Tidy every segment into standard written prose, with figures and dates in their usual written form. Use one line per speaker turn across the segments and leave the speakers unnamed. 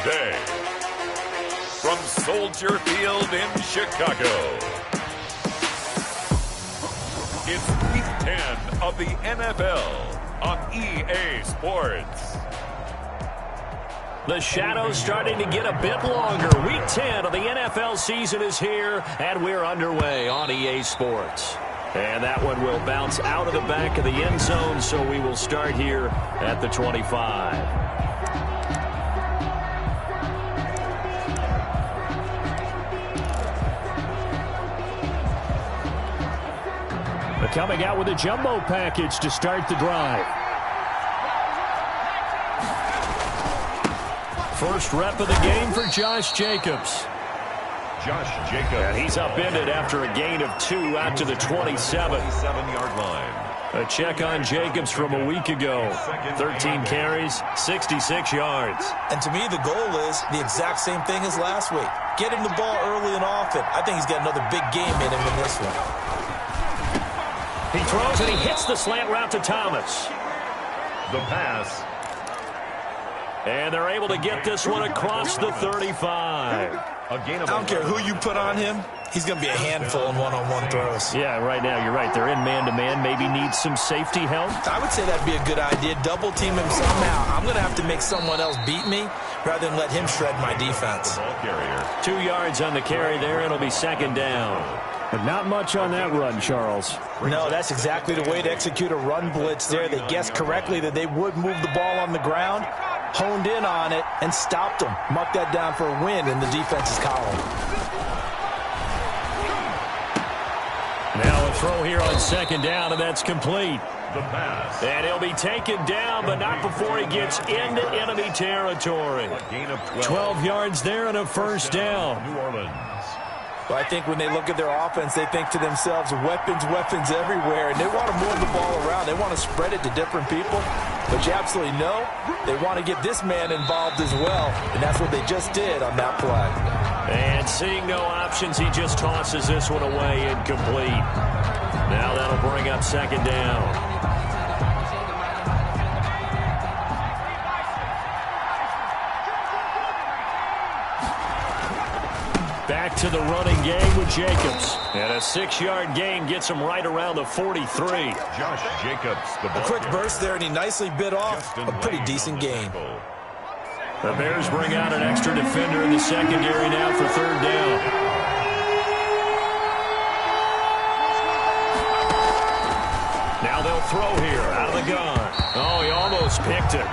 today. From Soldier Field in Chicago, it's Week 10 of the NFL on EA Sports.
The shadow's starting to get a bit longer. Week 10 of the NFL season is here, and we're underway on EA Sports. And that one will bounce out of the back of the end zone, so we will start here at the 25. Coming out with a jumbo package to start the drive. First rep of the game for Josh Jacobs. And he's upended after a gain of 2 out to the 27-yard line. A check on Jacobs from a week ago. 13 carries, 66 yards.
And to me, the goal is the exact same thing as last week. Get him the ball early and often. I think he's got another big game in him in this one.
He throws and he hits the slant route to Thomas.
The pass.
And they're able to get this one across the 35.
I don't care who you put on him. He's going to be a handful in one-on-one throws.
Yeah, right now you're right. They're in man-to-man. Maybe needs some safety help.
I would say that'd be a good idea. Double team him somehow. I'm going to have to make someone else beat me rather than let him shred my defense.
2 yards on the carry there. It'll be second down. But not much on that run, Charles.
No, that's exactly the way to execute a run blitz there. They guessed correctly that they would move the ball on the ground, honed in on it, and stopped them. Mark that down for a win in the defense's column.
Now a throw here on second down, and that's complete. And he'll be taken down, but not before he gets into enemy territory. 12 yards there and a first down.
New Orleans.
But I think when they look at their offense, they think to themselves, weapons everywhere, and they want to move the ball around. They want to spread it to different people. But you absolutely know they want to get this man involved as well, and that's what they just did on that play.
And seeing no options, he just tosses this one away, incomplete. Now that'll bring up second down. Back to the running game with Jacobs. And a 6-yard gain gets him right around the 43.
Josh Jacobs.
A quick burst there, and he nicely bit off a pretty decent gain.
The Bears bring out an extra defender in the secondary now for third down. Now they'll throw here out of the gun. Oh, he almost picked it.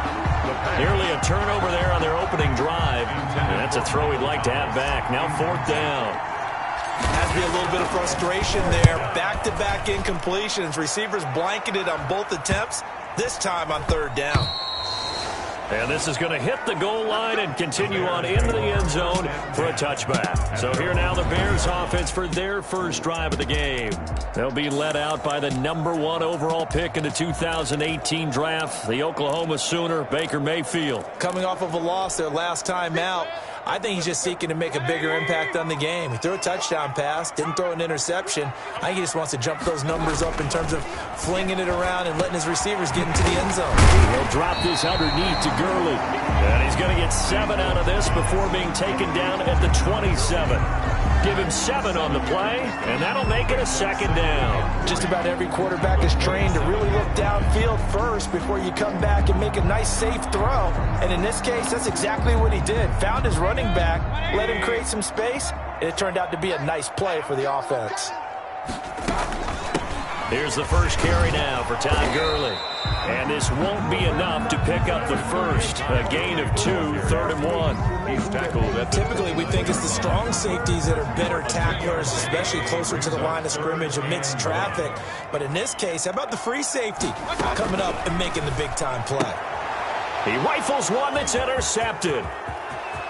Nearly a turnover there on their opening drive. And that's a throw he'd like to have back. Now fourth down.
Has to be a little bit of frustration there. Back-to-back incompletions. Receivers blanketed on both attempts, this time on third down.
And this is going to hit the goal line and continue on into the end zone for a touchback. So here now the Bears offense for their first drive of the game. They'll be led out by the #1 overall pick in the 2018 draft, the Oklahoma Sooner, Baker Mayfield.
Coming off of a loss their last time out, I think he's just seeking to make a bigger impact on the game. He threw a touchdown pass, didn't throw an interception. I think he just wants to jump those numbers up in terms of flinging it around and letting his receivers get into the end zone.
He'll drop this underneath to Gurley. And he's going to get 7 out of this before being taken down at the 27. Give him 7 on the play, and that'll make it a second down.
Just about every quarterback is trained to really look downfield first before you come back and make a nice, safe throw. And in this case, that's exactly what he did. Found his running back, let him create some space, and it turned out to be a nice play for the offense.
Here's the first carry now for Todd Gurley. And this won't be enough to pick up the first. A gain of 2, 3rd and 1.
He's tackled at
Typically, we think it's the strong safeties that are better tacklers, especially closer to the line of scrimmage amidst traffic. But in this case, how about the free safety coming up and making the big-time play?
He rifles one that's intercepted.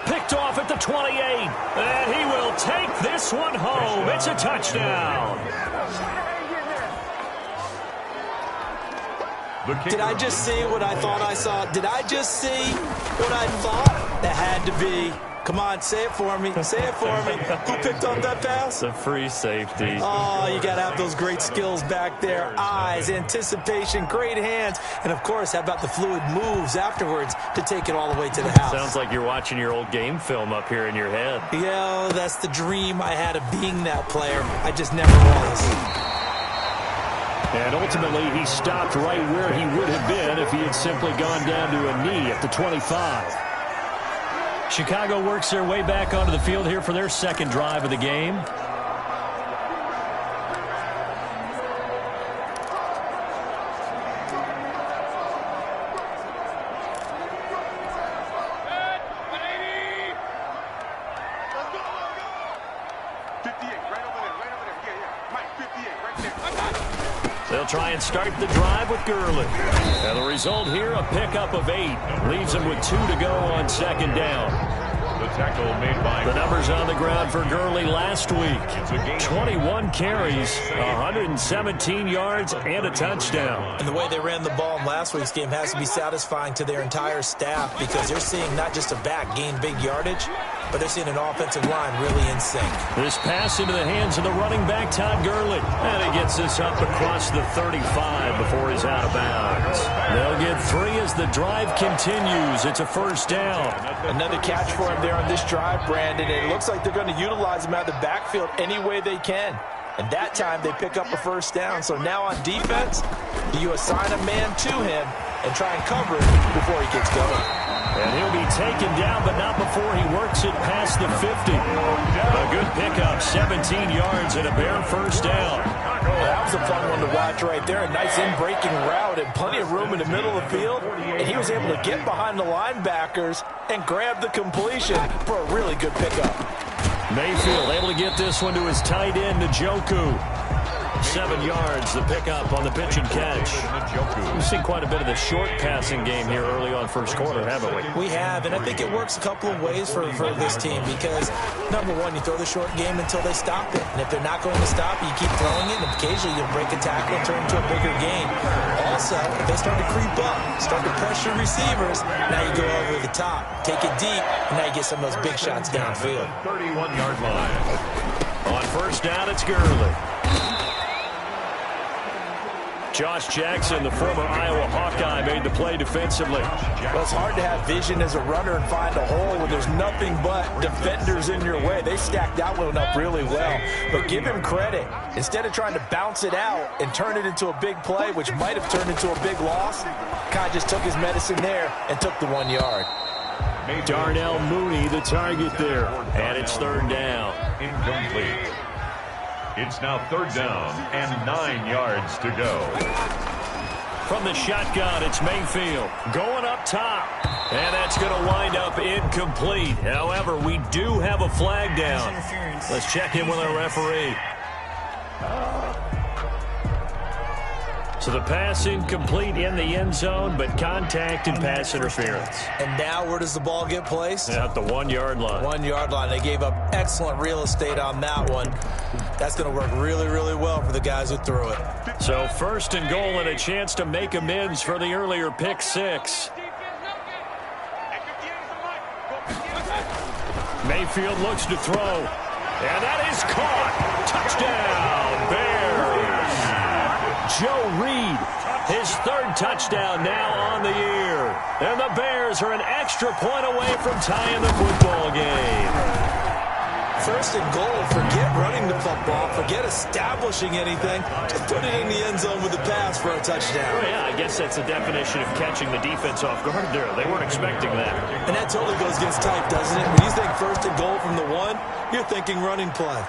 Picked off at the 28. And he will take this one home. It's a touchdown.
Did I just see what I thought I saw? Did I just see what I thought? That had to be Come on, say it for me. Say it for me. Who picked up that pass?
The free safety.
Oh, you got to have those great skills back there. Eyes, anticipation, great hands. And, of course, how about the fluid moves afterwards to take it all the way to the house?
Sounds like you're watching your old game film up here in your head.
Yeah, that's the dream I had of being that player. I just never was.
And ultimately, he stopped right where he would have been if he had simply gone down to a knee at the 25. Chicago works their way back onto the field here for their second drive of the game. They'll try and start the drive with Gurley. And the result here, a pickup of 8. Leaves him with 2 to go on second down.
The tackle made by
the numbers on the ground for Gurley last week. 21 carries, 117 yards, and a touchdown.
And the way they ran the ball in last week's game has to be satisfying to their entire staff because they're seeing not just a back gain big yardage, but they're seeing an offensive line really in sync.
This pass into the hands of the running back, Todd Gurley. And he gets this up across the 35 before he's out of bounds. They'll get 3 as the drive continues. It's a first down.
Another catch for him there on this drive, Brandon. And it looks like they're going to utilize him out of the backfield any way they can. And that time they pick up a first down. So now on defense, you assign a man to him and try and cover it before he gets going.
And he'll be taken down, but not before he works it past the 50. A good pickup, 17 yards and a bare first down.
Well, that was a fun one to watch right there. A nice in-breaking route and plenty of room in the middle of the field. And he was able to get behind the linebackers and grab the completion for a really good pickup.
Mayfield able to get this one to his tight end, Njoku. 7 yards, the pickup on the pitch and catch. We've seen quite a bit of the short passing game here early on first quarter, haven't we?
We have, and I think it works a couple of ways for this team because, number one, you throw the short game until they stop it. And if they're not going to stop it, you keep throwing it, and occasionally you'll break a tackle and turn it into a bigger game. Also, if they start to creep up, start to pressure receivers, now you go over the top, take it deep, and now you get some of those big shots downfield.
31-yard line.
On first down, it's Gurley. Josh Jackson, the former Iowa Hawkeye, made the play defensively.
Well, it's hard to have vision as a runner and find a hole when there's nothing but defenders in your way. They stacked that one up really well. But give him credit. Instead of trying to bounce it out and turn it into a big play, which might have turned into a big loss, Kai just took his medicine there and took the 1 yard.
Darnell Mooney, the target there. And it's third down.
Incomplete. It's now third down and 9 yards to go.
From the shotgun, it's Mayfield going up top. And that's going to wind up incomplete. However, we do have a flag down. Let's check in with our referee. So the pass incomplete in the end zone, but contact and pass interference.
And now where does the ball get placed?
At the 1 yard line.
1 yard line. They gave up excellent real estate on that one. That's going to work really, really well for the guys who threw it.
So first and goal and a chance to make amends for the earlier pick six. Mayfield looks to throw. And that is caught. Touchdown, Bears. Joe Reed, his third touchdown now on the year. And the Bears are an extra point away from tying the football game.
First and goal, forget running the football, forget establishing anything. Just put it in the end zone with the pass for a touchdown.
Oh, yeah, I guess that's the definition of catching the defense off guard there. They weren't expecting that.
And that totally goes against type, doesn't it? When you think first and goal from the 1, you're thinking running play.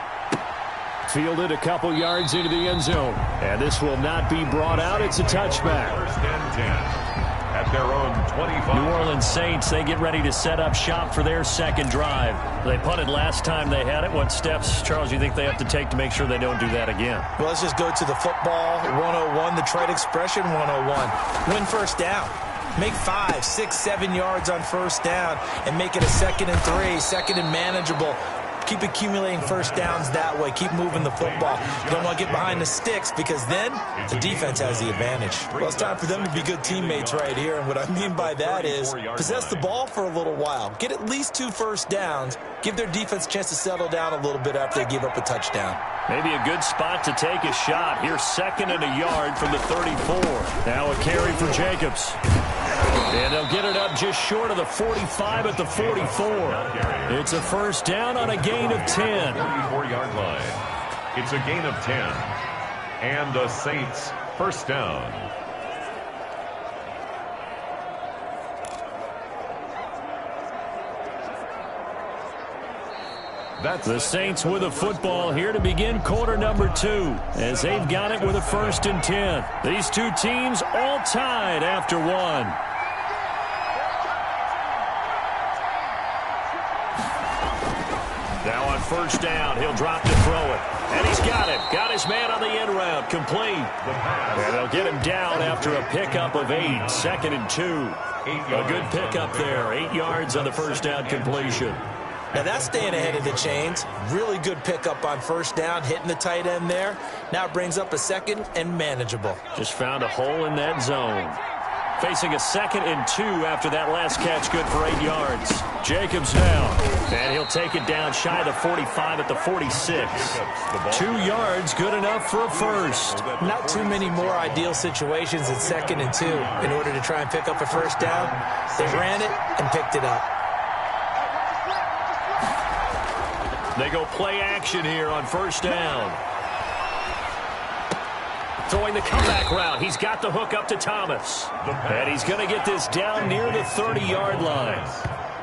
Fielded a couple yards into the end zone. And this will not be brought out. It's a touchback.
First and 10. At their own 25.
New Orleans Saints, they get ready to set up shop for their second drive. They punted last time they had it. What steps, Charles, you think they have to take to make sure they don't do that again?
Well, let's just go to the football 101, the trade expression 101. Win first down. Make 5, 6, 7 yards on first down and make it a 2nd and 3, second and manageable. Keep accumulating first downs that way. Keep moving the football. You don't want to get behind the sticks because then the defense has the advantage. Well, it's time for them to be good teammates right here, and what I mean by that is possess the ball for a little while. Get at least 2 first downs. Give their defense a chance to settle down a little bit after they give up a touchdown.
Maybe a good spot to take a shot. Here's 2nd and a yard from the 34. Now a carry for Jacobs. And they'll get it up just short of the 45 at the 44. It's a first down on a gain of 10.
44-yard line. It's a gain of 10. And the Saints first down.
The Saints with a football here to begin quarter number 2 as they've got it with a 1st and 10. These two teams all tied after 1. Now on first down, he'll drop to throw it. And he's got it. Got his man on the end route. Complete. And they'll get him down after a pickup of 8. 2nd and 2. A good pickup there. 8 yards on the first down completion.
Now that's staying ahead of the chains. Really good pickup on first down, hitting the tight end there. Now it brings up a 2nd and manageable.
Just found a hole in that zone. Facing a 2nd and 2 after that last catch, good for 8 yards. Jacobs now, and he'll take it down shy of the 45 at the 46. 2 yards, good enough for a first.
Not too many more ideal situations at 2nd and 2 in order to try and pick up a first down. They ran it and picked it up.
They go play action here on first down. Throwing the comeback route. He's got the hook up to Thomas. And he's going to get this down near the 30-yard line.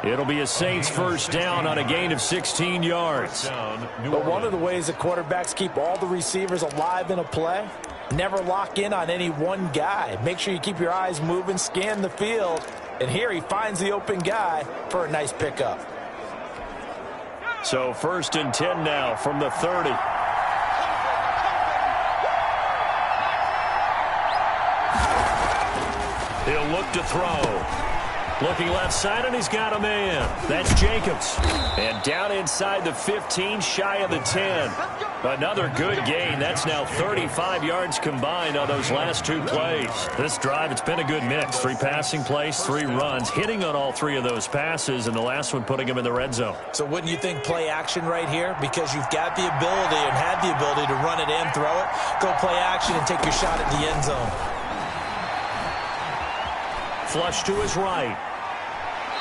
It'll be a Saints first down on a gain of 16 yards.
But one of the ways that quarterbacks keep all the receivers alive in a play, never lock in on any one guy. Make sure you keep your eyes moving, scan the field. And here he finds the open guy for a nice pickup.
So 1st and 10 now from the 30. He'll look to throw. Looking left side, and he's got a man. That's Jacobs. And down inside the 15, shy of the 10. Another good gain. That's now 35 yards combined on those last 2 plays. This drive, it's been a good mix. 3 passing plays, 3 runs, hitting on all 3 of those passes, and the last one putting him in the red zone.
So wouldn't you think play action right here? Because you've got the ability and had the ability to run it and throw it. Go play action and take your shot at the end zone.
Flush to his right.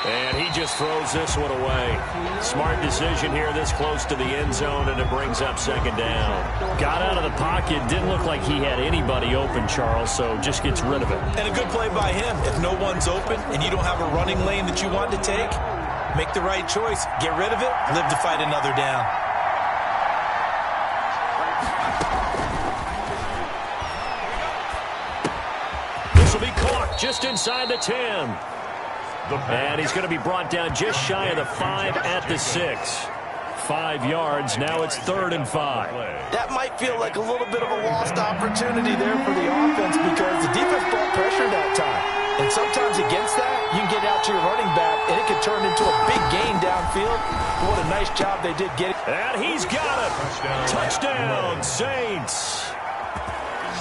And he just throws this one away. Smart decision here this close to the end zone, and it brings up 2nd down. Got out of the pocket. Didn't look like he had anybody open, Charles, so just gets rid of it.
And a good play by him. If no one's open and you don't have a running lane that you want to take, make the right choice. Get rid of it. Live to fight another down.
This will be caught just inside the 10. And he's going to be brought down just shy of the 5 at the 6. 5 yards. Now it's 3rd and 5.
That might feel like a little bit of a lost opportunity there for the offense because the defense brought pressure that time. And sometimes against that, you can get out to your running back, and it can turn into a big gain downfield. What a nice job they did getting.
And he's got it. Touchdown, Saints.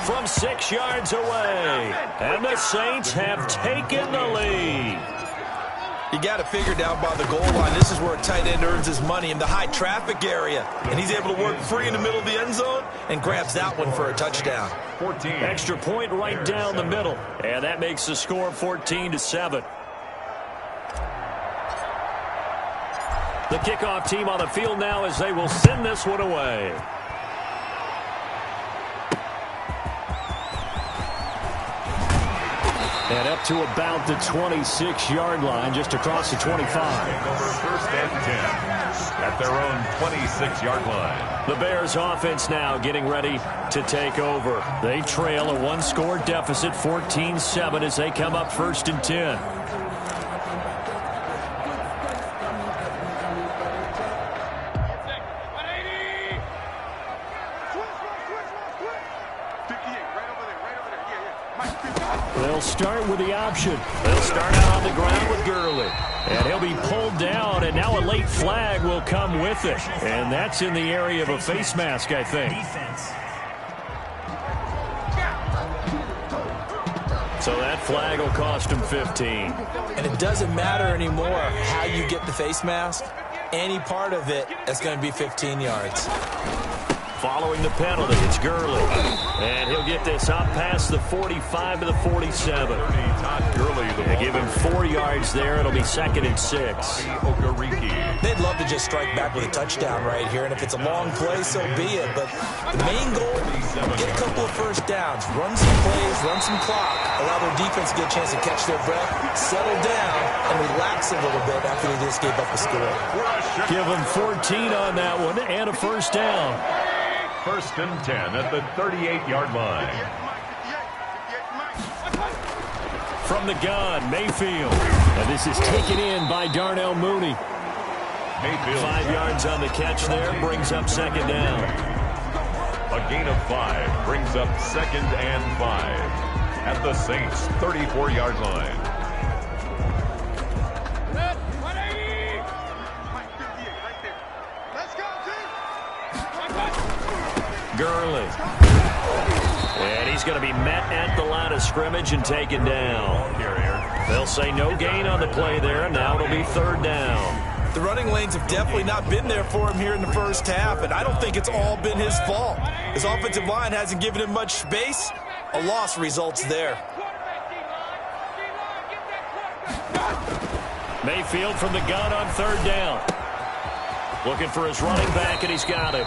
From 6 yards away. And the Saints have taken the lead.
You got it figured out by the goal line. This is where a tight end earns his money in the high traffic area. And he's able to work free in the middle of the end zone and grabs that one for a touchdown.
14. Extra point right down the middle. And that makes the score 14-7. The kickoff team on the field now as they will send this one away. And up to about the 26-yard line, just across the 25.
Over 1st and 10 at their own 26-yard line.
The Bears offense now getting ready to take over. They trail a 1-score deficit, 14-7, as they come up 1st and 10. They'll start with the option. They'll start out on the ground with Gurley. And he'll be pulled down, and now a late flag will come with it. And that's in the area of a face mask, I think. So that flag will cost him 15.
And it doesn't matter anymore how you get the face mask. Any part of it is going to be 15 yards.
Following the penalty, it's Gurley. And he'll get this up past the 45 to the 47. They give him 4 yards there. It'll be 2nd and 6.
They'd love to just strike back with a touchdown right here. And if it's a long play, so be it. But the main goal, get a couple of first downs. Run some plays, run some clock. Allow their defense to get a chance to catch their breath, settle down, and relax a little bit after they just gave up a score.
Give them 14 on that one and a first down.
1st and 10 at the 38-yard line.
From the gun, Mayfield. And this is taken in by Darnell Mooney.
Mayfield.
5 yards on the catch there, brings up 2nd down.
A gain of 5 brings up 2nd and 5 at the Saints' 34-yard line.
Gurley. And he's going to be met at the line of scrimmage and taken down. They'll say no gain on the play there, and now it'll be 3rd down.
The running lanes have definitely not been there for him here in the first half, and I don't think it's all been his fault. His offensive line hasn't given him much space. A loss results there.
Mayfield from the gun on 3rd down. Looking for his running back, and he's got it.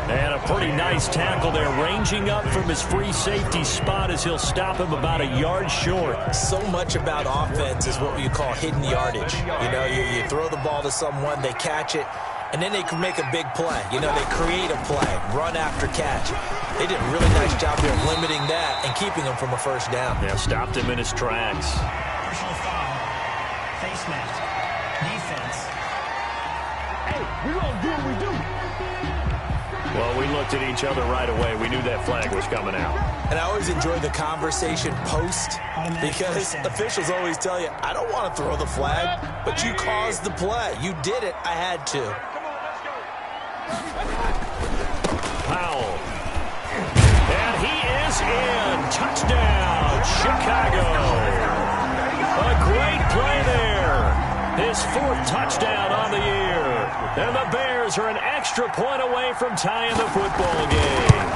And a pretty nice tackle there, ranging up from his free safety spot as he'll stop him about a yard short.
So much about offense is what you call hidden yardage. You know, you throw the ball to someone, they catch it, and then they can make a big play. You know, they create a play, run after catch. They did a really nice job here of limiting that and keeping him from a first down.
Yeah, stopped him in his tracks.
Personal foul, face mask, defense.
Hey, we're going to do what we do.
Well, we looked at each other right away. We knew that flag was coming out.
And I always enjoy the conversation post because officials always tell you, I don't want to throw the flag, but you caused the play. You did it. I had to.
Powell. And he is in. Touchdown, Chicago. A great play there. His 4th touchdown on the year. And the Bears are an extra point away from tying the football game.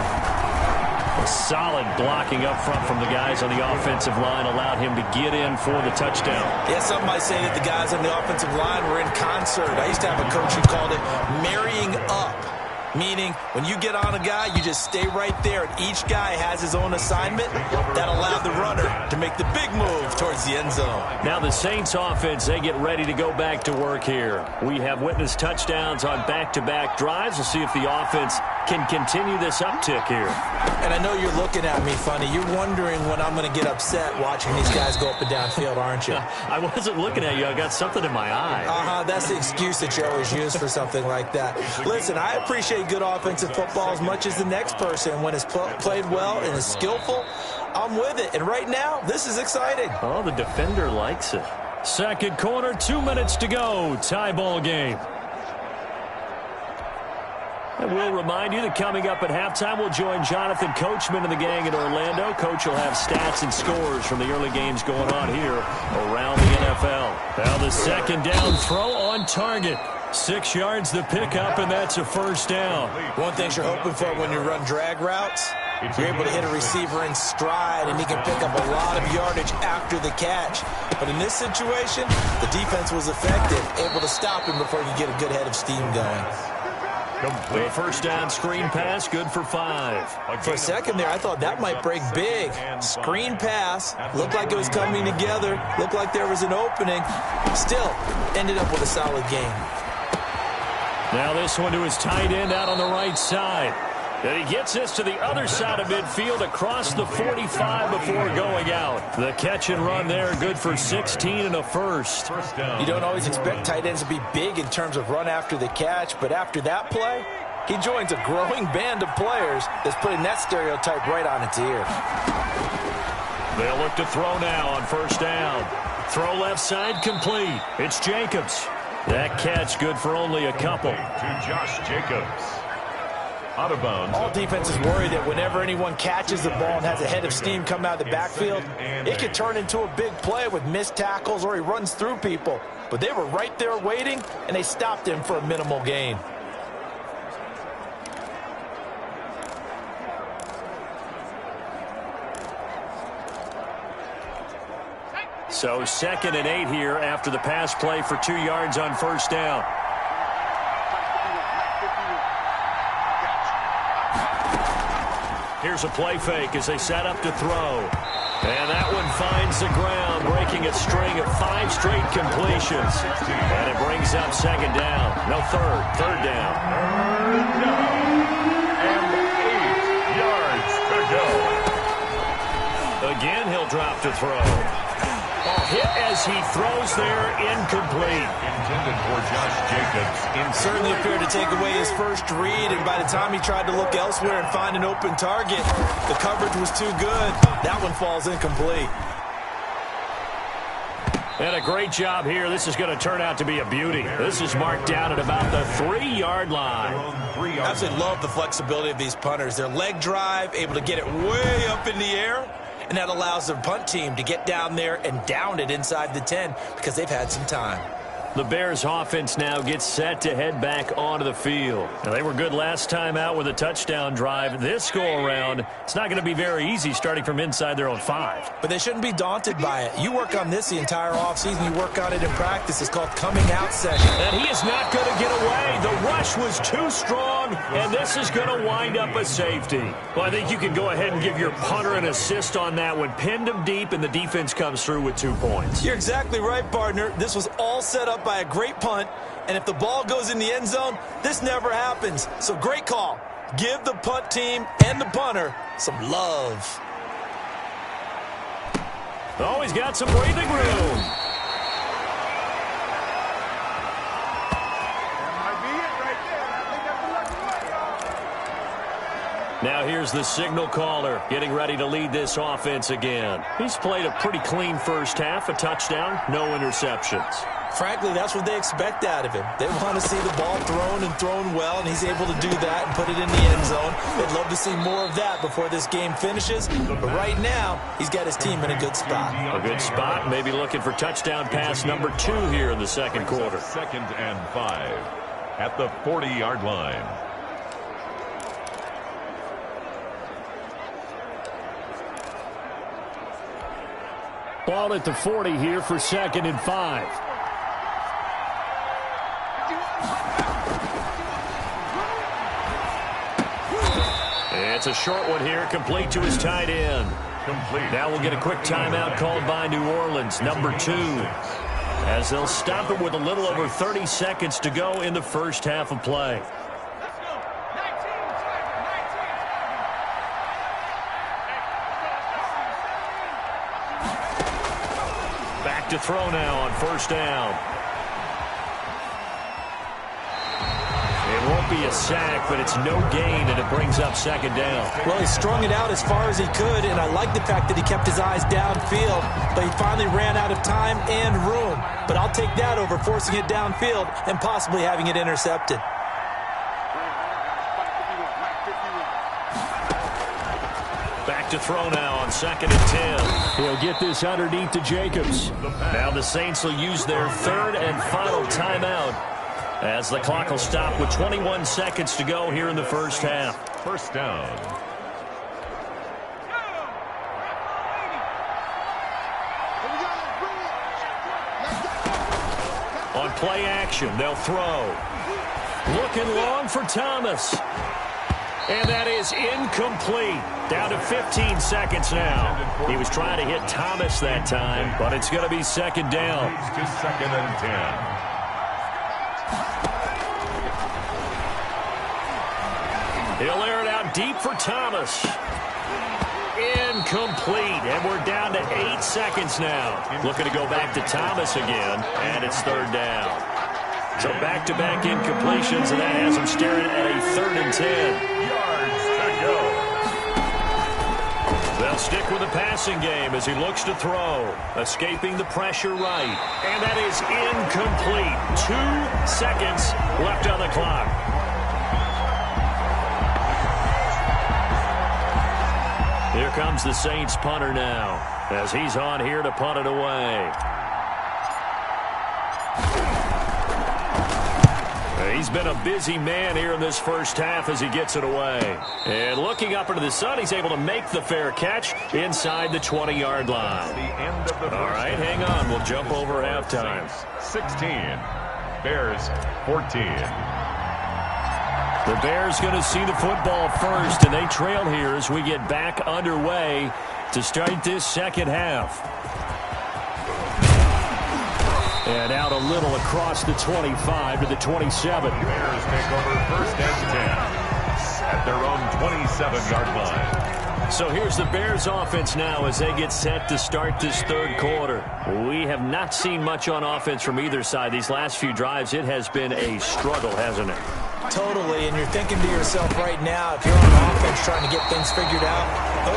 A solid blocking up front from the guys on the offensive line allowed him to get in for the touchdown.
Yeah, some might say that the guys on the offensive line were in concert. I used to have a coach who called it marrying up. Meaning, when you get on a guy, you just stay right there. And each guy has his own assignment that allowed the runner to make the big move towards the end zone.
Now the Saints offense, they get ready to go back to work here. We have witnessed touchdowns on back-to-back drives. We'll see if the offense can continue this uptick here.
And I know you're looking at me funny. You're wondering when I'm going to get upset watching these guys go up and down field, aren't you?
I wasn't looking at you. I got something in my eye.
That's the excuse that you always use for something like that. Listen, I appreciate good offensive football as much as the next person. When it's played well and is skillful, I'm with it. And right now, this is exciting.
Oh, the defender likes it. 2nd quarter, 2 minutes to go. Tie ball game. And we'll remind you that coming up at halftime, we'll join Jonathan Coachman and the gang in Orlando. Coach will have stats and scores from the early games going on here around the NFL. Now the 2nd down throw on target. 6 yards the pickup, and that's a first down.
One thing you're hoping for when you run drag routes, you're able to hit a receiver in stride, and he can pick up a lot of yardage after the catch. But in this situation, the defense was effective, able to stop him before you get a good head of steam going.
The first down screen pass, good for 5.
For a second there, I thought that might break big. Screen pass, looked like it was coming together, looked like there was an opening. Still, ended up with a solid game.
Now this one to his tight end out on the right side. And he gets this to the other side of midfield across the 45 before going out. The catch and run there, good for 16 and a first.
You don't always expect tight ends to be big in terms of run after the catch, but after that play, he joins a growing band of players that's putting that stereotype right on its ear.
They'll look to throw now on first down. Throw left side complete. It's Jacobs. That catch good for only a couple.
To Josh Jacobs. Out of bounds.
All defenses worry that whenever anyone catches the ball and has a head of steam come out of the backfield, it could turn into a big play with missed tackles or he runs through people. But they were right there waiting, and they stopped him for a minimal gain.
So 2nd and 8 here after the pass play for 2 yards on first down. Here's a play fake as they set up to throw. And that one finds the ground, breaking a string of 5 straight completions. And it brings up 2nd down. No, third down.
And 8 yards to go.
Again, he'll drop to throw. Hit as he throws there, incomplete.
Intended for Josh Jacobs.
Certainly appeared to take away his first read, and by the time he tried to look elsewhere and find an open target, the coverage was too good. That one falls incomplete.
And a great job here. This is going to turn out to be a beauty. This is marked down at about the 3-yard line.
I absolutely love the flexibility of these punters. Their leg drive, able to get it way up in the air, and that allows the punt team to get down there and down it inside the 10 because they've had some time.
The Bears offense now gets set to head back onto the field. Now, they were good last time out with a touchdown drive. This go-around, it's not going to be very easy starting from inside their own 5.
But they shouldn't be daunted by it. You work on this the entire offseason. You work on it in practice. It's called coming out session.
And he is not going to get away. The rush was too strong, and this is going to wind up a safety. Well, I think you can go ahead and give your punter an assist on that one. Pinned him deep, and the defense comes through with 2 points.
You're exactly right, partner. This was all set up by a great punt, and if the ball goes in the end zone, this never happens. So great call. Give the punt team and the punter some love.
Oh, he's got some breathing room. Now here's the signal caller getting ready to lead this offense again. He's played a pretty clean first half, a touchdown, no interceptions.
Frankly, that's what they expect out of him. They want to see the ball thrown and thrown well, and he's able to do that and put it in the end zone. They'd love to see more of that before this game finishes. But right now, he's got his team in a good spot.
A good spot, maybe looking for touchdown pass number 2 here in the second quarter.
2nd and 5 at the 40-yard line.
Ball at the 40 here for 2nd and 5. It's a short one here, complete to his tight end.
Complete.
Now we'll get a quick timeout called by New Orleans, number 2, as they'll stop it with a little over 30 seconds to go in the first half of play. Back to throw now on first down. It won't be a sack, but it's no gain, and it brings up 2nd down.
Well, he strung it out as far as he could, and I like the fact that he kept his eyes downfield, but he finally ran out of time and room. But I'll take that over forcing it downfield and possibly having it intercepted.
Back to throw now on 2nd and 10. He'll get this underneath to Jacobs. Now the Saints will use their 3rd and final timeout as the clock will stop with 21 seconds to go here in the first half.
First down.
On play action, they'll throw. Looking long for Thomas. And that is incomplete. Down to 15 seconds now. He was trying to hit Thomas that time, but it's going to be 2nd down.
To 2nd and 10.
He'll air it out deep for Thomas. Incomplete, and we're down to 8 seconds now. Looking to go back to Thomas again, and it's 3rd down. So back-to-back incompletions, and that has him staring at a 3rd and 10.
Yards to go.
They'll stick with the passing game as he looks to throw. Escaping the pressure right. And that is incomplete. 2 seconds left on the clock. Here comes the Saints punter now as he's on here to punt it away. He's been a busy man here in this first half as he gets it away. And looking up into the sun, he's able to make the fair catch inside the 20-yard line. All right, hang on. We'll jump over halftime.
16. Bears 14.
The Bears going to see the football first, and they trail here as we get back underway to start this second half. And out a little across the 25 to the 27.
Bears take over first and 10 at their own 27-yard line.
So here's the Bears offense now as they get set to start this third quarter. We have not seen much on offense from either side. These last few drives, it has been a struggle, hasn't it?
Totally, and you're thinking to yourself right now, if you're on offense trying to get things figured out,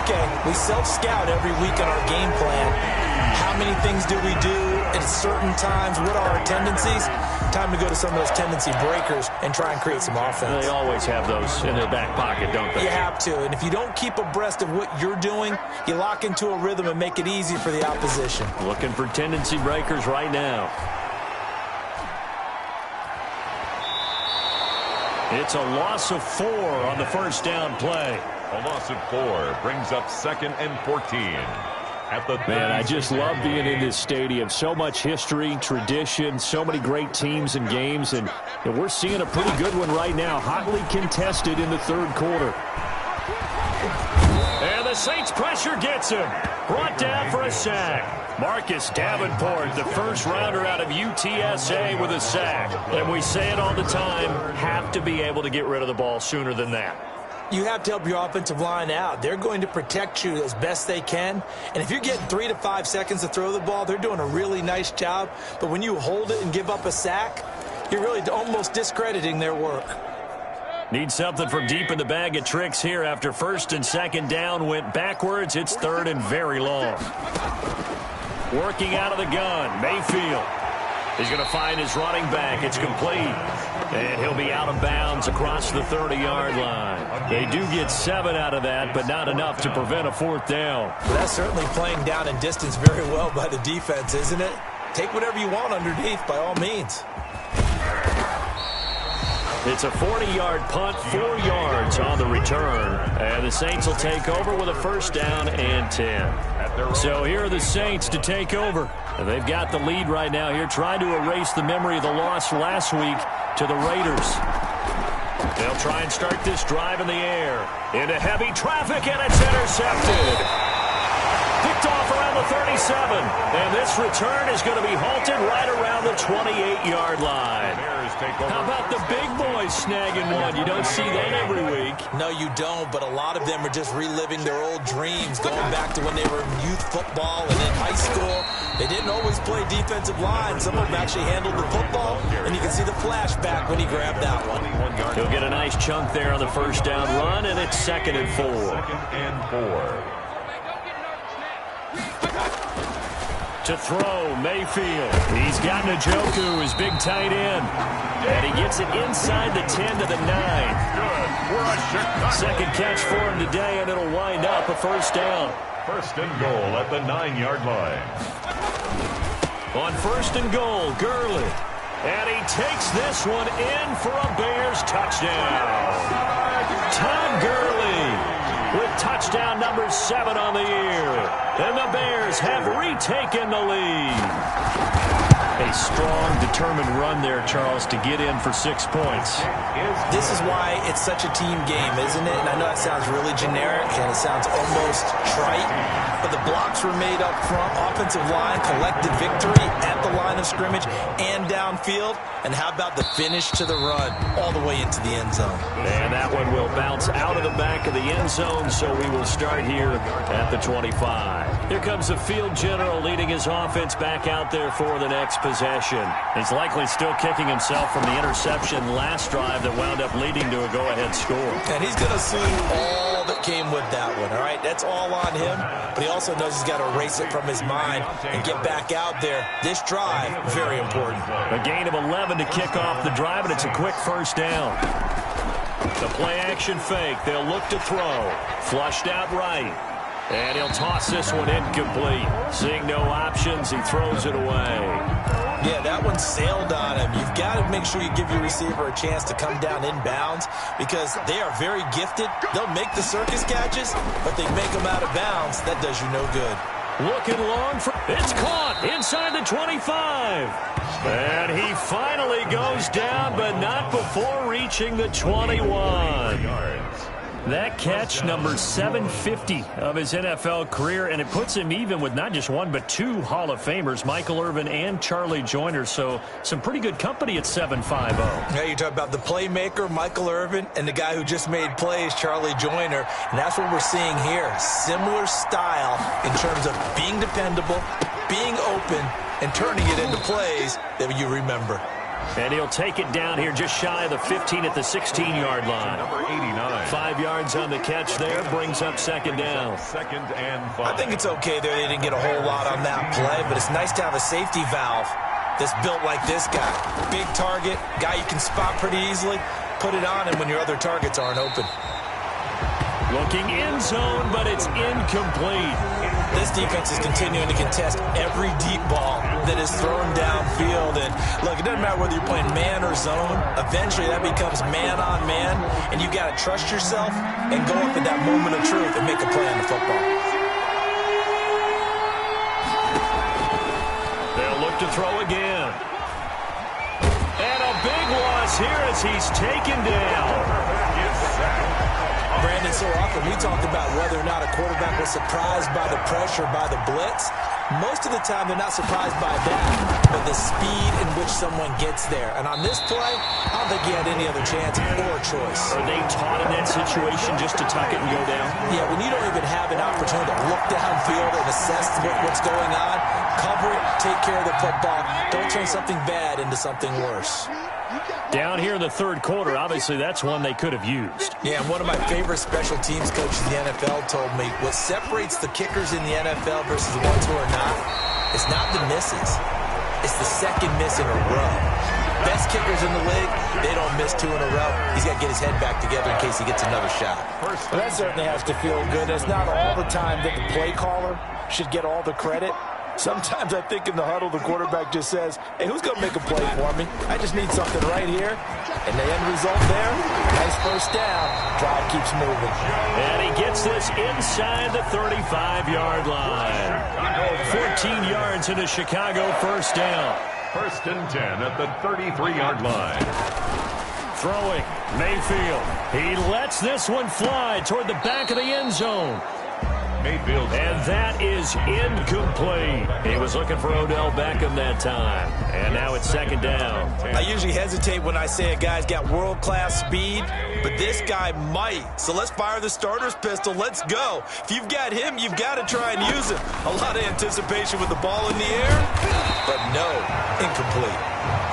okay, we self-scout every week on our game plan. How many things do we do at certain times? What are our tendencies? Time to go to some of those tendency breakers and try and create some offense.
They always have those in their back pocket, don't they?
You have to, and if you don't keep abreast of what you're doing, you lock into a rhythm and make it easy for the opposition.
Looking for tendency breakers right now. It's a loss of 4 on the first down play.
A loss of 4 brings up 2nd and 14. At the
Man, I just love being in this stadium. So much history, tradition, so many great teams and games, and we're seeing a pretty good one right now, hotly contested in the third quarter. And the Saints pressure gets him. Brought down for a sack. Marcus Davenport, the first rounder out of UTSA with a sack. And we say it all the time, have to be able to get rid of the ball sooner than that.
You have to help your offensive line out. They're going to protect you as best they can. And if you're getting 3 to 5 seconds to throw the ball, they're doing a really nice job. But when you hold it and give up a sack, you're really almost discrediting their work.
Need something from deep in the bag of tricks here after first and second down went backwards. It's third and very long. Working out of the gun, Mayfield. He's going to find his running back. It's complete. And he'll be out of bounds across the 30-yard line. They do get 7 out of that, but not enough to prevent a fourth down.
Well, that's certainly playing down in distance very well by the defense, isn't it? Take whatever you want underneath by all means.
It's a 40-yard punt, 4 yards on the return. And the Saints will take over with a first down and 10. So here are the Saints to take over. And they've got the lead right now here, trying to erase the memory of the loss last week to the Raiders. They'll try and start this drive in the air. Into heavy traffic, and it's intercepted. Picked off around the 37. And this return is going to be halted right around the 28-yard line. How about the big boys snagging one? You don't see that every week.
No, you don't, but a lot of them are just reliving their old dreams, going back to when they were in youth football and in high school. They didn't always play defensive line. Some of them actually handled the football, and you can see the flashback when he grabbed that one.
He'll get a nice chunk there on the first down run, and it's 2nd and 4.
2nd and 4.
To throw, Mayfield. He's got Njoku, his big tight end. And he gets it inside the 10 to the 9. Second catch for him today, and it'll wind up a first down.
First and goal at the 9-yard line.
On first and goal, Gurley. And he takes this one in for a Bears touchdown. Todd Gurley with touchdown number 7 on the year. And the Bears have retaken the lead. A strong, determined run there, Charles, to get in for 6 points.
This is why it's such a team game, isn't it? And I know that sounds really generic and it sounds almost trite, but the blocks were made up front. Offensive line collected victory at the line of scrimmage and downfield. And how about the finish to the run all the way into the end zone?
And that one will bounce out of the back of the end zone, so we will start here at the 25. Here comes the field general leading his offense back out there for the next possession. He's likely still kicking himself from the interception last drive that wound up leading to a go-ahead score.
And he's going to see all that came with that one, all right? That's all on him, but he also knows he's got to erase it from his mind and get back out there. This drive, very important.
A gain of 11 to kick off the drive, and it's a quick first down. The play-action fake. They'll look to throw. Flushed out right. And he'll toss this one incomplete. Seeing no options, he throws it away.
Yeah, that one sailed on him. You've got to make sure you give your receiver a chance to come down inbounds because they are very gifted. They'll make the circus catches, but they make them out of bounds. That does you no good.
Looking long for... It's caught inside the 25. And he finally goes down, but not before reaching the 21. That catch, number 750 of his NFL career, and it puts him even with not just one but two Hall of Famers, Michael Irvin and Charlie Joyner. So some pretty good company at 750.
Yeah, you talk about the playmaker, Michael Irvin, and the guy who just made plays, Charlie Joyner. And that's what we're seeing here. Similar style in terms of being dependable, being open, and turning it into plays that you remember.
And he'll take it down here just shy of the 15 at the 16-yard line.
Number 89.
5 yards on the catch there, brings up second down.
Second and 5.
I think it's okay there. They didn't get a whole lot on that play, but it's nice to have a safety valve that's built like this guy. Big target, guy you can spot pretty easily. Put it on him when your other targets aren't open.
Looking in zone, but it's incomplete.
This defense is continuing to contest every deep ball that is thrown downfield. And look, it doesn't matter whether you're playing man or zone. Eventually, that becomes man on man, and you got to trust yourself and go up at that moment of truth and make a play on the football.
They'll look to throw again. And a big loss here as he's taken down.
Brandon, so often we talk about whether or not a quarterback was surprised by the pressure, by the blitz. Most of the time, they're not surprised by that, but the speed in which someone gets there. And on this play, I don't think he had any other chance or choice.
Are they taught in that situation just to tuck it and go down?
Yeah, when you don't even have an opportunity to look downfield and assess what's going on, cover it, take care of the football. Don't turn something bad into something worse.
Down here in the third quarter, obviously that's one they could have used.
Yeah, and one of my favorite special teams coaches in the NFL told me what separates the kickers in the NFL versus the ones who are not, it's not the misses. It's the second miss in a row. Best kickers in the league, they don't miss 2 in a row. He's got to get his head back together in case he gets another shot.
Well, that certainly has to feel good. It's not all the time that the play caller should get all the credit. Sometimes I think in the huddle, the quarterback just says, hey, who's going to make a play for me? I just need something right here. And the end result there, nice first down. Drive keeps moving.
And he gets this inside the 35-yard line. 14 yards in a Chicago first down.
First and 10 at the 33-yard line.
Throwing, Mayfield. He lets this one fly toward the back of the end zone.
Mayfield.
And that is incomplete. He was looking for Odell Beckham that time. And now it's second down.
I usually hesitate when I say a guy's got world-class speed, but this guy might. So let's fire the starter's pistol. Let's go. If you've got him, you've got to try and use him. A lot of anticipation with the ball in the air, but no, incomplete.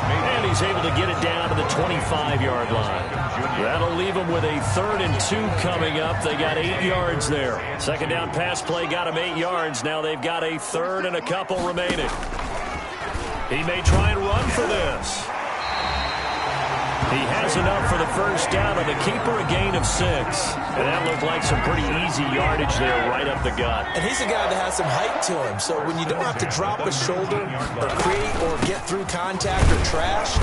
And he's able to get it down to the 25-yard line. That'll leave him with a 3rd and 2 coming up. They got 8 yards there. Second down pass play got him 8 yards. Now they've got a 3rd and a couple remaining. He may try and run for this. He has enough for the first down, and the keeper a gain of 6. And that looked like some pretty easy yardage there right up the gut.
And he's a guy that has some height to him, so when you don't have to drop a shoulder or create or get through contact or trash,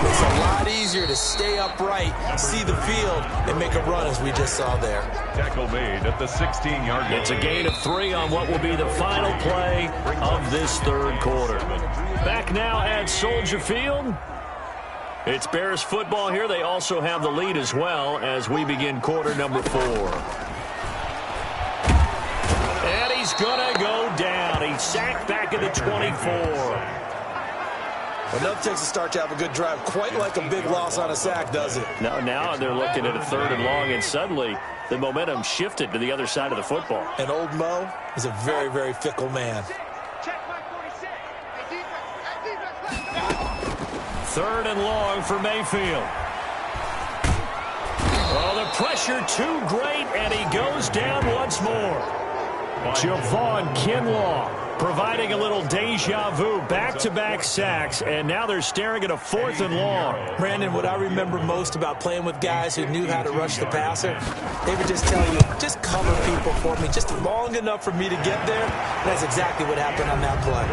it's a lot easier to stay upright, see the field, and make a run as we just saw there.
Tackle made at the 16-yard line.
It's a gain of 3 on what will be the final play of this third quarter. Back now at Soldier Field. It's Bears football here. They also have the lead as well as we begin quarter number 4. And he's going to go down. He's sacked back at the 24.
Well, enough takes a start to have a good drive. Quite like a big loss on a sack, does it?
Now they're looking at a 3rd and long, and suddenly the momentum shifted to the other side of the football.
And old Mo is a very, very fickle man.
3rd and long for Mayfield. Oh, the pressure too great, and he goes down once more. Javon Kinlaw providing a little deja vu, back-to-back sacks, and now they're staring at a 4th and long.
Brandon, what I remember most about playing with guys who knew how to rush the passer, they would just tell you, just cover people for me, just long enough for me to get there. That's exactly what happened on that play.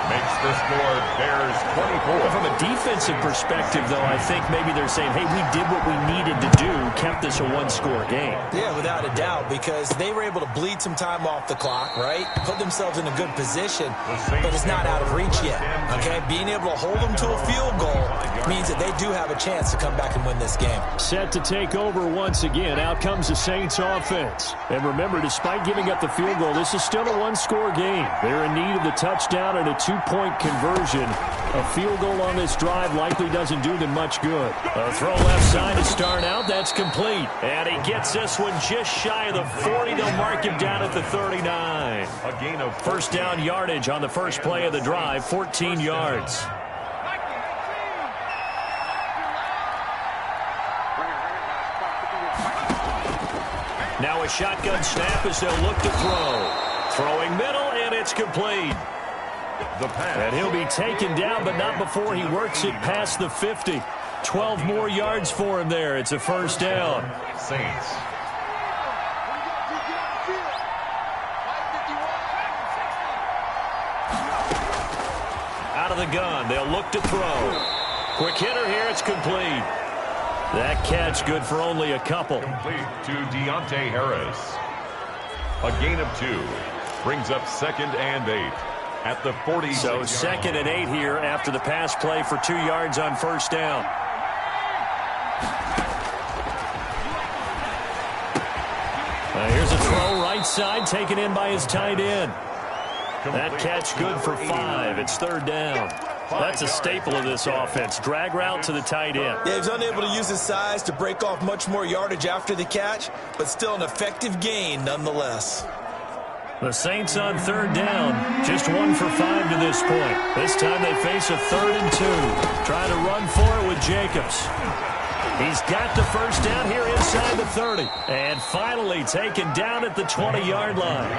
Makes the score Bears 24.
From a defensive perspective, though, I think maybe they're saying, hey, we did what we needed to do, kept this a one-score game.
Yeah, without a doubt, because they were able to bleed some time off the clock, right? Put themselves in a good position, but it's not out of reach yet, okay? Being able to hold them to a field goal means that they do have a chance to come back and win this game.
Set to take over once again. Out comes the Saints offense. And remember, despite giving up the field goal, this is still a one-score game. They're in need of the touchdown and a 2-point conversion. A field goal on this drive likely doesn't do them much good. A throw left side to start out. That's complete. And he gets this one just shy of the 40. They'll mark him down at the 39.
A gain of
1st down yardage on the first play of the drive, 14 yards. Now a shotgun snap as they'll look to throw. Throwing middle, and it's complete. And he'll be taken down, but not before he works it past the 50. 12 more yards for him there. It's a 1st down.
Saints.
Out of the gun, they'll look to throw. Quick hitter here, it's complete. That catch good for only a couple.
Complete to Deontay Harris. A gain of 2. Brings up 2nd and 8 at the 40.
So 2nd and 8 here after the pass play for 2 yards on 1st down. Here's a throw right side taken in by his tight end. That catch good for 5. It's 3rd down. That's a staple of this offense. Drag route to the tight end.
Yeah, he's unable to use his size to break off much more yardage after the catch, but still an effective gain nonetheless.
The Saints on 3rd down, just 1 for 5 to this point. This time they face a 3rd and 2. Trying to run for it with Jacobs. He's got the 1st down here inside the 30. And finally taken down at the 20-yard line.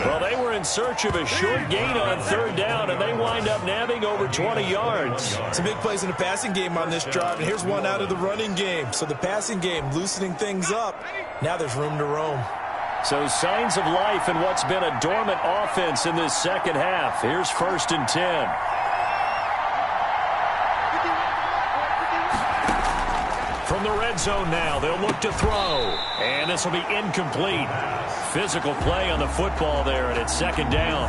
Well, they were in search of a short gain on 3rd down, and they wind up nabbing over 20 yards.
Some big plays in the passing game on this drive, and here's one out of the running game. So the passing game loosening things up. Now there's room to roam.
So signs of life in what's been a dormant offense in this 2nd half. Here's 1st and 10. From the red zone now, they'll look to throw. And this will be incomplete. Physical play on the football there, and it's 2nd down.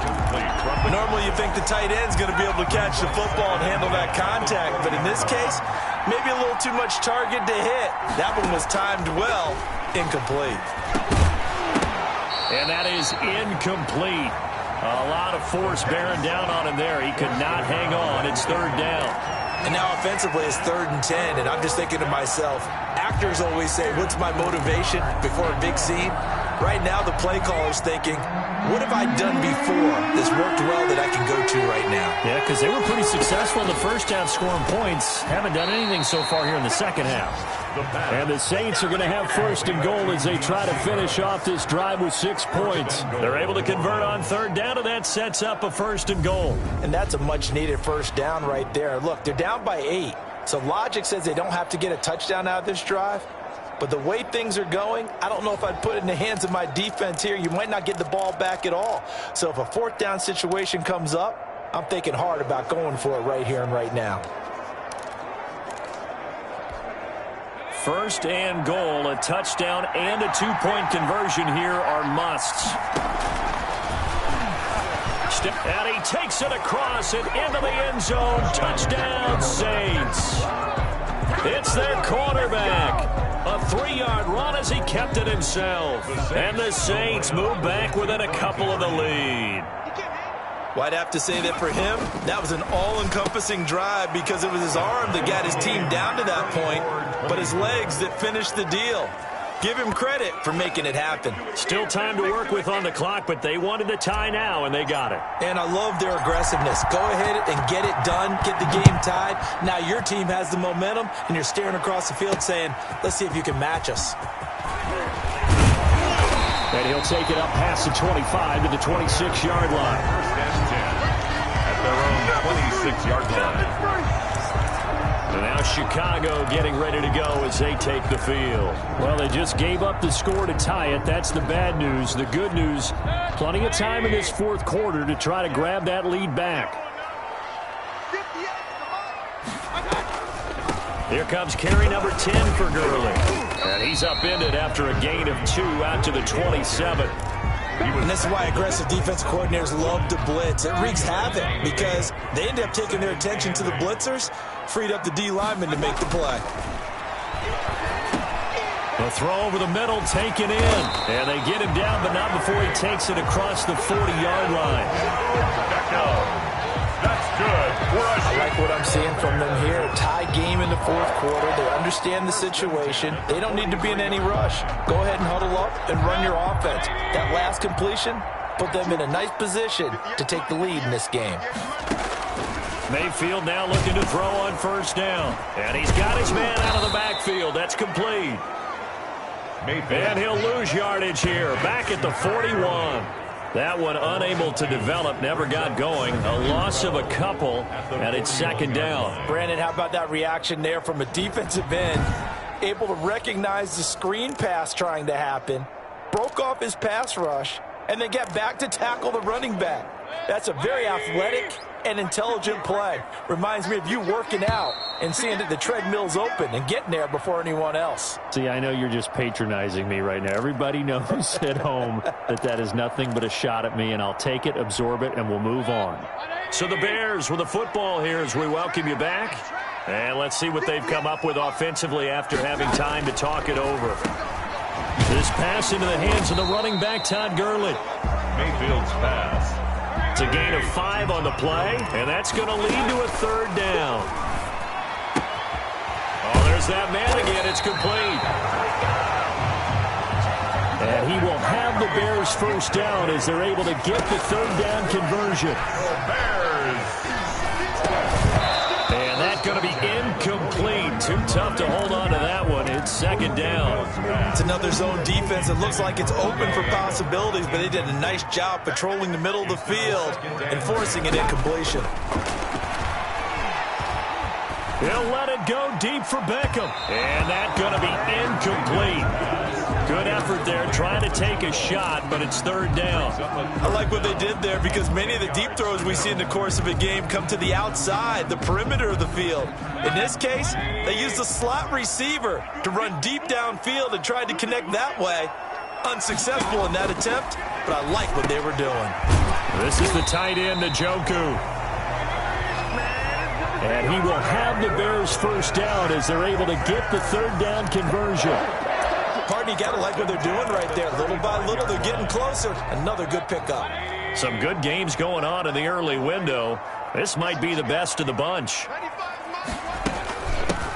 Normally you think the tight end's going to be able to catch the football and handle that contact, but in this case, maybe a little too much target to hit. That one was timed well. Incomplete.
And that is incomplete. A lot of force bearing down on him there. He could not hang on. It's 3rd down.
And now offensively it's 3rd and 10, and I'm just thinking to myself, actors always say, what's my motivation before a big scene? Right now the play caller's thinking, what have I done before that's worked well that I can go to right now?
Yeah, because they were pretty successful in the 1st half scoring points. Haven't done anything so far here in the 2nd half. And the Saints are going to have 1st and goal as they try to finish off this drive with 6 points. They're able to convert on 3rd down, and that sets up a 1st and goal.
And that's a much-needed 1st down right there. Look, they're down by 8. So logic says they don't have to get a touchdown out of this drive. But the way things are going, I don't know if I'd put it in the hands of my defense here. You might not get the ball back at all. So if a 4th down situation comes up, I'm thinking hard about going for it right here and right now.
1st and goal, a touchdown and a 2-point conversion here are musts. And he takes it across and into the end zone. Touchdown, Saints. It's their quarterback. A 3-yard run as he kept it himself. And the Saints move back within a couple of the lead.
Well, I'd have to say that for him, that was an all-encompassing drive because it was his arm that got his team down to that point, but his legs that finished the deal. Give him credit for making it happen.
Still time to work with on the clock, but they wanted the tie now, and they got it.
And I love their aggressiveness. Go ahead and get it done. Get the game tied. Now your team has the momentum, and you're staring across the field saying, let's see if you can match us.
And he'll take it up past the 25 to the 26-yard line.
First and 10 at their own 26-yard line.
And now Chicago getting ready to go as they take the field. Well, they just gave up the score to tie it. That's the bad news. The good news, plenty of time in this fourth quarter to try to grab that lead back. Here comes carry number 10 for Gurley. And he's upended after a gain of 2 out to the 27.
And this is why aggressive defensive coordinators love to blitz. It wreaks havoc because they end up taking their attention to the blitzers, freed up the D lineman to make the play.
The throw over the middle, taken in. And they get him down, but not before he takes it across the 40-yard line.
That's good.
I like what I'm seeing from them here. A tie game in the fourth quarter. They understand the situation. They don't need to be in any rush. Go ahead and huddle up and run your offense. That last completion put them in a nice position to take the lead in this game.
Mayfield now looking to throw on first down. And he's got his man out of the backfield. That's complete. And he'll lose yardage here. Back at the 41. That one unable to develop, never got going. A loss of a couple, and it's second down.
Brandon, how about that reaction there from a defensive end? Able to recognize the screen pass trying to happen, broke off his pass rush, and then get back to tackle the running back. That's a very athletic and intelligent play. Reminds me of you working out and seeing that the treadmill's open and getting there before anyone else.
See, I know you're just patronizing me right now. Everybody knows at home that that is nothing but a shot at me, and I'll take it, absorb it, and we'll move on. So the Bears with the football here as we welcome you back. And let's see what they've come up with offensively after having time to talk it over. This pass into the hands of the running back, Todd Gurley.
Mayfield's pass.
It's a gain of 5 on the play, and that's going to lead to a third down. Oh, there's that man again. It's complete. And he will have the Bears first down as they're able to get the third down conversion. And that's going to be incomplete. Too tough to hold on to that one. It's second down.
It's another zone defense. It looks like it's open for possibilities, but they did a nice job patrolling the middle of the field and forcing an incompletion.
He'll let it go deep for Beckham. And that's going to be incomplete. Good effort there trying to take a shot, but it's third down.
I like what they did there because many of the deep throws we see in the course of a game come to the outside, the perimeter of the field. In this case, they used a slot receiver to run deep downfield and tried to connect that way. Unsuccessful in that attempt, but I like what they were doing.
This is the tight end, Njoku. And he will have the Bears first down as they're able to get the third down conversion.
Pardon, you got to like what they're doing right there. Little by little, they're getting closer. Another good pickup.
Some good games going on in the early window. This might be the best of the bunch.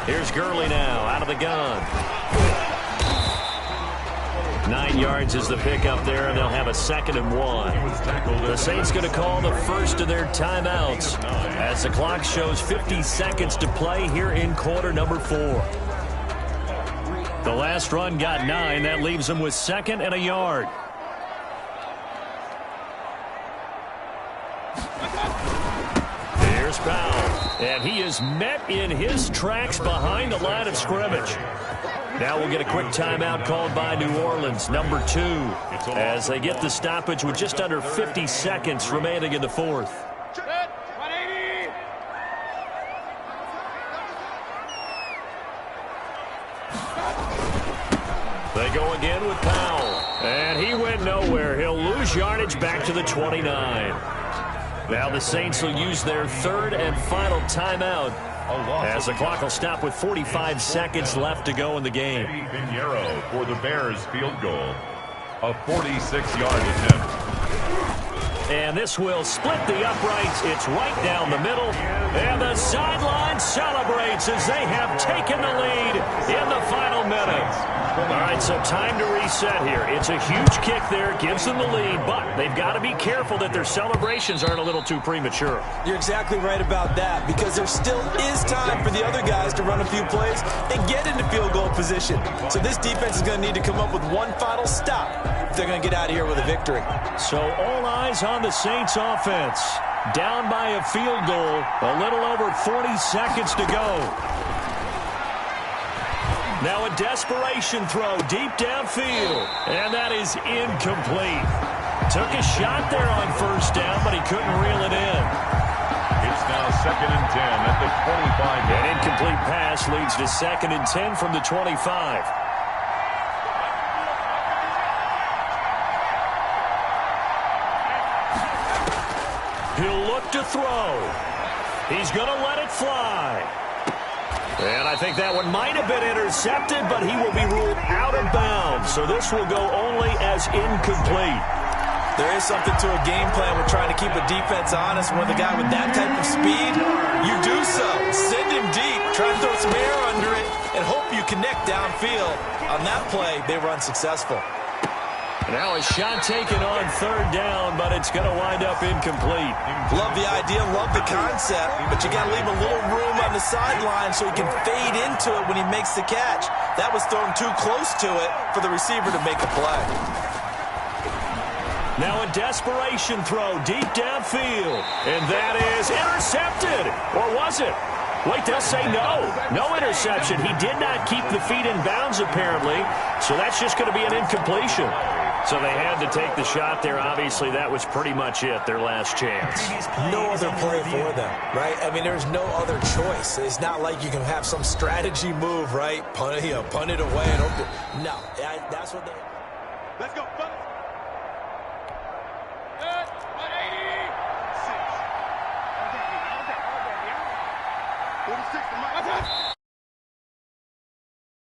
Here's Gurley now out of the gun. 9 yards is the pickup there, and they'll have a 2nd and 1. The Saints going to call the first of their timeouts as the clock shows 50 seconds to play here in quarter number 4. The last run got 9. That leaves them with 2nd and a yard. Here's Powell. And he is met in his tracks behind the line of scrimmage. Now we'll get a quick timeout called by New Orleans, number 2, as they get the stoppage with just under 50 seconds remaining in the fourth. They go again with Powell. And he went nowhere. He'll lose yardage back to the 29. Now the Saints will use their 3rd and final timeout as the clock will stop with 45 seconds left to go in the game.
Pinheiro for the Bears field goal. A 46-yard attempt.
And this will split the uprights. It's right down the middle. And the sideline celebrates as they have taken the lead in the final minute. All right, so time to reset here. It's a huge kick there, gives them the lead, but they've got to be careful that their celebrations aren't a little too premature.
You're exactly right about that, because there still is time for the other guys to run a few plays and get into field goal position. So this defense is going to need to come up with one final stop if they're going to get out of here with a victory.
So all eyes on the Saints offense. Down by a field goal, a little over 40 seconds to go. Now a desperation throw deep downfield, and that is incomplete. Took a shot there on first down, but he couldn't reel it in.
It's now 2nd and 10 at the 25.
An incomplete pass leads to 2nd and 10 from the 25. He'll look to throw. He's going to let it fly. And I think that one might have been intercepted, but he will be ruled out of bounds. So this will go only as incomplete.
There is something to a game plan with trying to keep a defense honest. With a guy with that type of speed, you do so. Send him deep, try to throw some air under it, and hope you connect downfield. On that play, they were unsuccessful.
Now a shot taken on 3rd down, but it's going to wind up incomplete.
Love the idea, love the concept, but you got to leave a little room on the sideline so he can fade into it when he makes the catch. That was thrown too close to it for the receiver to make a play.
Now a desperation throw deep downfield, and that is intercepted. Or was it? Wait, they'll say no. No interception. He did not keep the feet in bounds, apparently, so that's just going to be an incompletion. So they had to take the shot there. Obviously, that was pretty much it, their last chance.
No other play for them, right? I mean, there's no other choice. It's not like you can have some strategy move, right? Punt it away and open. No, that's what they...
Let's go, fellas. Good, 186. 46 to my